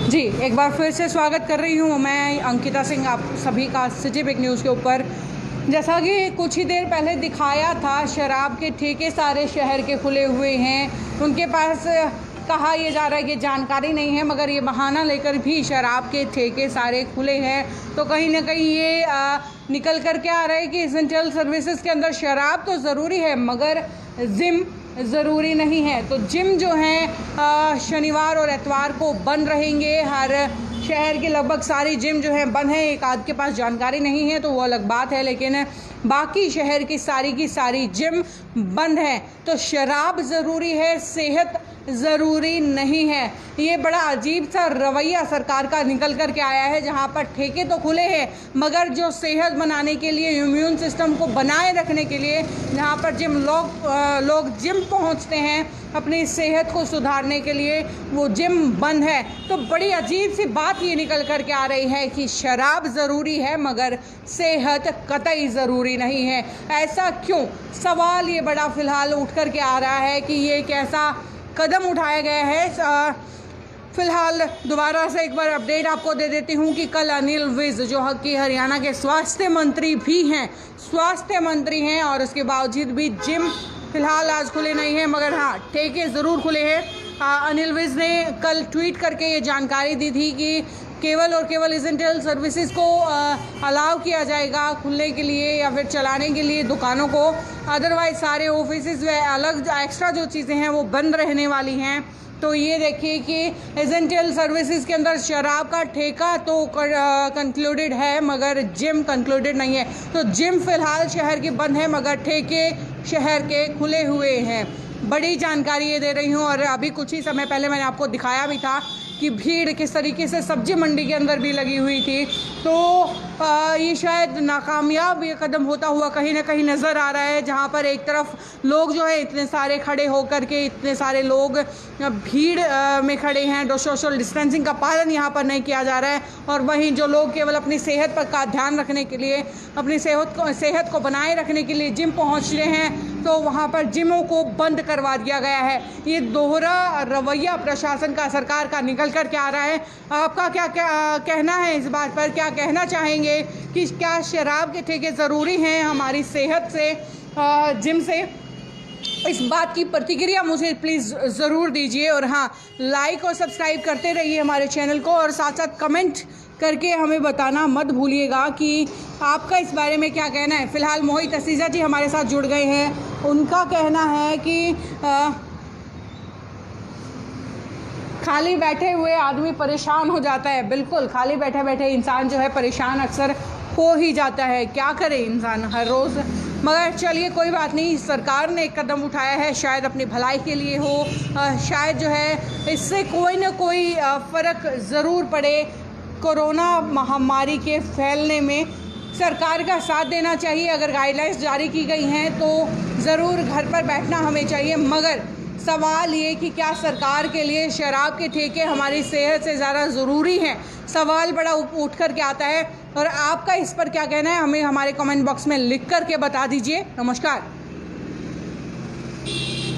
जी एक बार फिर से स्वागत कर रही हूँ मैं अंकिता सिंह आप सभी का सिटी बिग न्यूज़ के ऊपर। जैसा कि कुछ ही देर पहले दिखाया था, शराब के ठेके सारे शहर के खुले हुए हैं। उनके पास कहा यह जा रहा है कि जानकारी नहीं है, मगर ये बहाना लेकर भी शराब के ठेके सारे खुले हैं। तो कहीं ना कहीं ये निकल कर के आ रहा है कि एसेंशियल सर्विसेज के अंदर शराब तो ज़रूरी है मगर जिम ज़रूरी नहीं है। तो जिम जो है शनिवार और एतवार को बंद रहेंगे। हर शहर की लगभग सारी जिम जो है बंद है। एक आध के पास जानकारी नहीं है तो वो अलग बात है, लेकिन बाकी शहर की सारी जिम बंद है। तो शराब ज़रूरी है, सेहत ज़रूरी नहीं है। ये बड़ा अजीब सा रवैया सरकार का निकल कर के आया है, जहाँ पर ठेके तो खुले हैं मगर जो सेहत बनाने के लिए, इम्यून सिस्टम को बनाए रखने के लिए, जहाँ पर लोग जिम पहुँचते हैं अपनी सेहत को सुधारने के लिए, वो जिम बंद है। तो बड़ी अजीब सी बात ये निकल कर के आ रही है कि शराब ज़रूरी है मगर सेहत कतई ज़रूरी नहीं है। ऐसा क्यों? सवाल ये बड़ा फ़िलहाल उठ कर के आ रहा है कि ये कैसा कदम उठाया गया है। फ़िलहाल दोबारा से एक बार अपडेट आपको दे देती हूँ कि कल अनिल विज जो कि हरियाणा के स्वास्थ्य मंत्री भी हैं, और उसके बावजूद भी जिम फ़िलहाल आज खुले नहीं है मगर हाँ ठेके ज़रूर खुले हैं। अनिल विज ने कल ट्वीट करके ये जानकारी दी थी कि केवल और केवल एसेंशियल सर्विसेज को अलाउ किया जाएगा खुलने के लिए या फिर चलाने के लिए दुकानों को। अदरवाइज सारे ऑफिसेज व अलग एक्स्ट्रा जो चीज़ें हैं वो बंद रहने वाली हैं। तो ये देखिए कि एसेंशियल सर्विसेज के अंदर शराब का ठेका तो कंक्लूडेड है मगर जिम कंक्लूडेड नहीं है। तो जिम फ़िलहाल शहर की बंद है मगर ठेके शहर के खुले हुए हैं। बड़ी जानकारी ये दे रही हूँ। और अभी कुछ ही समय पहले मैंने आपको दिखाया भी था कि भीड़ किस तरीके से सब्जी मंडी के अंदर भी लगी हुई थी। तो ये शायद नाकामयाब ये कदम होता हुआ कहीं ना कहीं नज़र आ रहा है, जहाँ पर एक तरफ लोग जो है इतने सारे खड़े होकर के, इतने सारे लोग भीड़ में खड़े हैं, सोशल डिस्टेंसिंग का पालन यहाँ पर नहीं किया जा रहा है, और वहीं जो लोग केवल अपनी सेहत पर का ध्यान रखने के लिए, अपनी सेहत को बनाए रखने के लिए जिम पहुँच रहे हैं, तो वहाँ पर जिमों को बंद करवा दिया गया है। ये दोहरा रवैया प्रशासन का, सरकार का निकल कर क्या आ रहा है। आपका क्या कहना है इस बात पर? क्या कहना चाहेंगे कि क्या शराब के ठेके ज़रूरी हैं हमारी सेहत से, जिम से? इस बात की प्रतिक्रिया मुझे प्लीज़ ज़रूर दीजिए, और हाँ लाइक और सब्सक्राइब करते रहिए हमारे चैनल को, और साथ साथ कमेंट करके हमें बताना मत भूलिएगा कि आपका इस बारे में क्या कहना है। फ़िलहाल मोहित असीजा जी हमारे साथ जुड़ गए हैं। उनका कहना है कि खाली बैठे हुए आदमी परेशान हो जाता है। बिल्कुल, खाली बैठे बैठे इंसान जो है परेशान अक्सर हो ही जाता है। क्या करे इंसान हर रोज़। मगर चलिए कोई बात नहीं, सरकार ने एक कदम उठाया है, शायद अपनी भलाई के लिए हो, शायद जो है इससे कोई ना कोई फ़र्क ज़रूर पड़े कोरोना महामारी के फैलने में। सरकार का साथ देना चाहिए। अगर गाइडलाइंस जारी की गई हैं तो ज़रूर घर पर बैठना हमें चाहिए, मगर सवाल ये कि क्या सरकार के लिए शराब के ठेके हमारी सेहत से ज़्यादा ज़रूरी हैं? सवाल बड़ा उठ कर के आता है। और आपका इस पर क्या कहना है हमें हमारे कमेंट बॉक्स में लिख कर के बता दीजिए। नमस्कार।